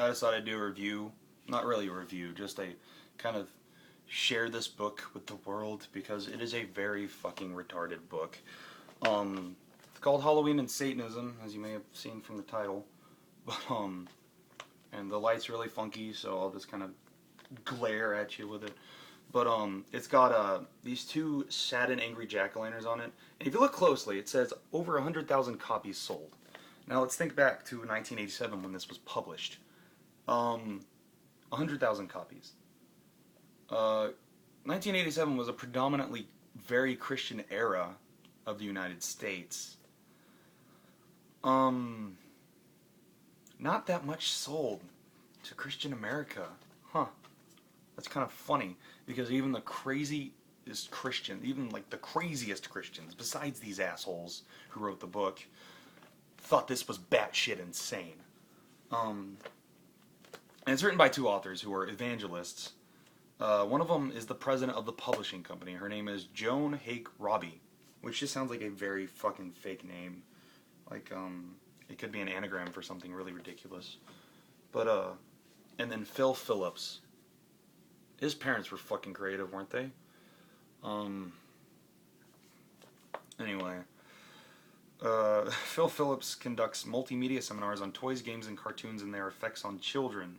I just thought I'd do a review. Not really a review, just a kind of share this book with the world because it is a very fucking retarded book. It's called Halloween and Satanism, as you may have seen from the title. And the light's really funky, so I'll just kind of glare at you with it. But it's got these two sad and angry jack-o'-lanterns on it. And if you look closely, it says over 100,000 copies sold. Now let's think back to 1987 when this was published. 100,000 copies. 1987 was a predominantly very Christian era of the United States. Not that much sold to Christian America. Huh. That's kind of funny, because even the craziest Christians, even like the craziest Christians, besides these assholes who wrote the book, thought this was batshit insane. And it's written by two authors who are evangelists. One of them is the president of the publishing company. Her name is Joan Hake Robbie, which just sounds like a very fucking fake name. Like, it could be an anagram for something really ridiculous. But, and then Phil Phillips. His parents were fucking creative, weren't they? Anyway. Phil Phillips conducts multimedia seminars on toys, games, and cartoons and their effects on children.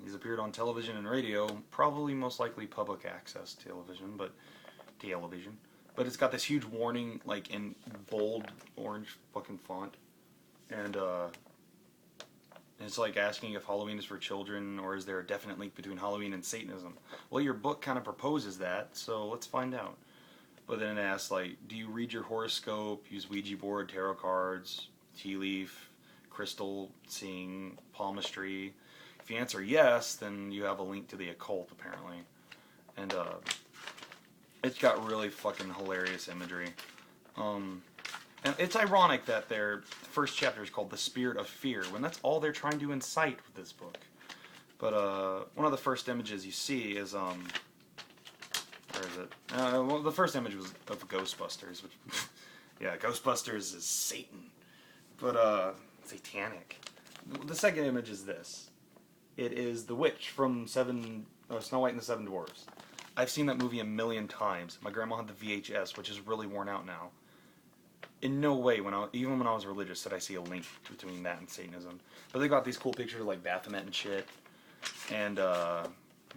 He's appeared on television and radio, probably most likely public access television, but it's got this huge warning, like in bold orange fucking font, and it's like asking if Halloween is for children or is there a definite link between Halloween and Satanism. Well, your book kind of proposes that, so let's find out. But then it asks, like, do you read your horoscope, use Ouija board, tarot cards, tea leaf, crystal seeing, palmistry? If you answer yes, then you have a link to the occult, apparently. And it's got really fucking hilarious imagery. And it's ironic that their first chapter is called The Spirit of Fear, when that's all they're trying to incite with this book. But one of the first images you see is, where is it? Well, the first image was of Ghostbusters, which, yeah, Ghostbusters is Satan. But, satanic. The second image is this. It is the witch from Snow White and the Seven Dwarfs. I've seen that movie a million times. My grandma had the VHS, which is really worn out now. In no way, even when I was religious, did I see a link between that and Satanism. But they got these cool pictures of like Baphomet and shit, and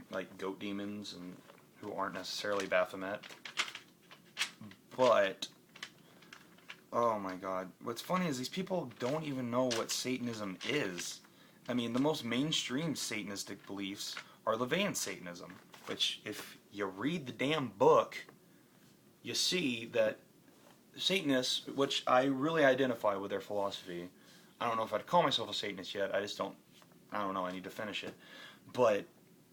like goat demons, and who aren't necessarily Baphomet. But oh my god, what's funny is these people don't even know what Satanism is. I mean, the most mainstream Satanistic beliefs are LaVeyan Satanism, which if you read the damn book, you see that Satanists, which I really identify with their philosophy. I don't know if I'd call myself a Satanist yet. I don't know, I need to finish it. But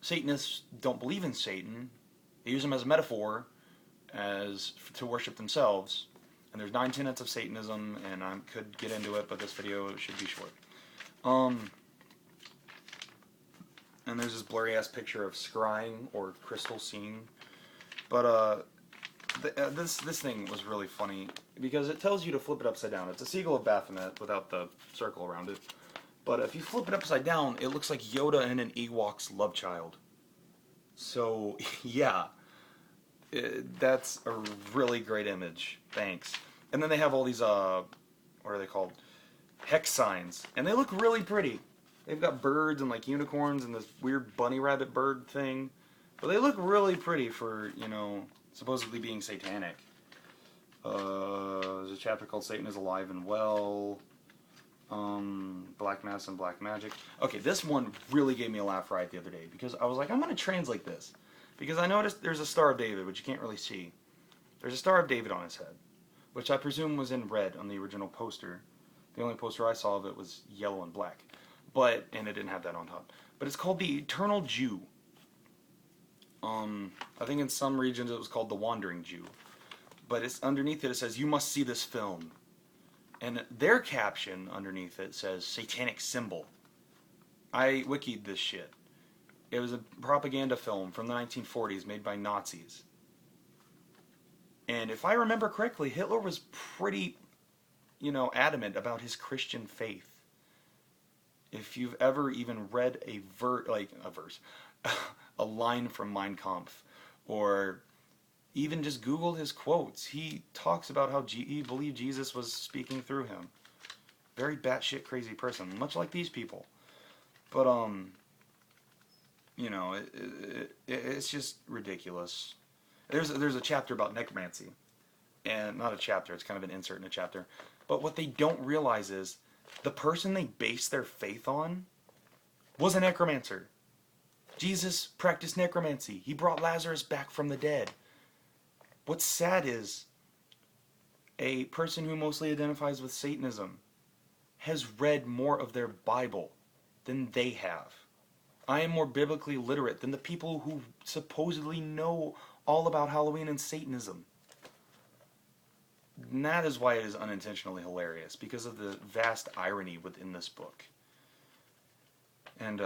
Satanists don't believe in Satan. They use him as a metaphor to worship themselves. And there's 9 tenets of Satanism, and I could get into it, but this video should be short. And there's this blurry ass picture of scrying or crystal seeing. But this thing was really funny because it tells you to flip it upside down. It's a seagull of Baphomet without the circle around it. But if you flip it upside down, it looks like Yoda and an Ewok's love child. So, yeah. That's a really great image. Thanks. And then they have all these, what are they called? Hex signs. And they look really pretty. They've got birds and like unicorns and this weird bunny rabbit bird thing. But they look really pretty for, you know, supposedly being satanic. There's a chapter called Satan is Alive and Well. Black Mass and Black Magic. Okay, this one really gave me a laugh right the other day because I was like, I'm going to translate this. Because I noticed there's a Star of David, which you can't really see. There's a Star of David on his head, which I presume was in red on the original poster. The only poster I saw of it was yellow and black. And it didn't have that on top. But it's called the Eternal Jew. I think in some regions it was called the Wandering Jew. But it's underneath it says, you must see this film. And their caption underneath it says, satanic symbol. I wikied this shit. It was a propaganda film from the 1940s made by Nazis. And if I remember correctly, Hitler was pretty, adamant about his Christian faith. if you've ever even read a line from Mein Kampf, or even just Googled his quotes, he talks about how he believed Jesus was speaking through him. Very batshit crazy person, much like these people. But it's just ridiculous. There's a chapter about necromancy, and not a chapter, it's kind of an insert in a chapter. But what they don't realize is the person they base their faith on was a necromancer. Jesus practiced necromancy. He brought Lazarus back from the dead. What's sad is a person who mostly identifies with Satanism has read more of their Bible than they have. I am more biblically literate than the people who supposedly know all about Halloween and Satanism. And that is why it is unintentionally hilarious, because of the vast irony within this book. And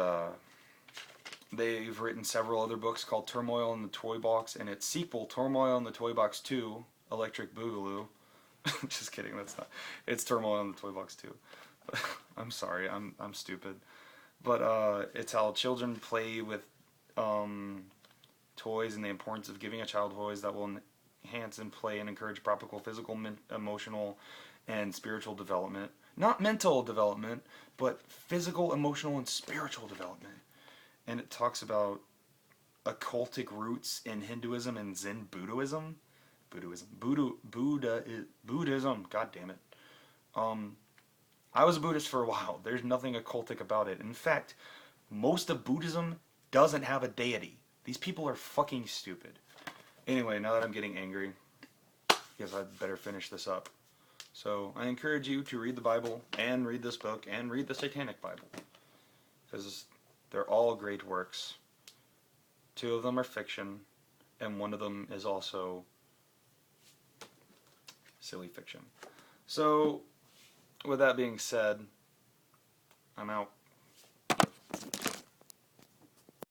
they've written several other books called Turmoil in the Toy Box, and its sequel, Turmoil in the Toy Box 2, Electric Boogaloo. Just kidding, that's not. It's Turmoil in the Toy Box 2. I'm sorry, I'm stupid. But it's how children play with toys, and the importance of giving a child toys that will enhance and play and encourage proper physical, emotional, and spiritual development. Not mental development, but physical, emotional, and spiritual development. And it talks about occultic roots in Hinduism and Zen Buddhism. Buddhism. God damn it. I was a Buddhist for a while. There's nothing occultic about it. In fact, most of Buddhism doesn't have a deity. These people are fucking stupid. Anyway, now that I'm getting angry, I guess I'd better finish this up. So I encourage you to read the Bible and read this book and read the Satanic Bible, because they're all great works. 2 of them are fiction, and 1 of them is also silly fiction. So, with that being said, I'm out.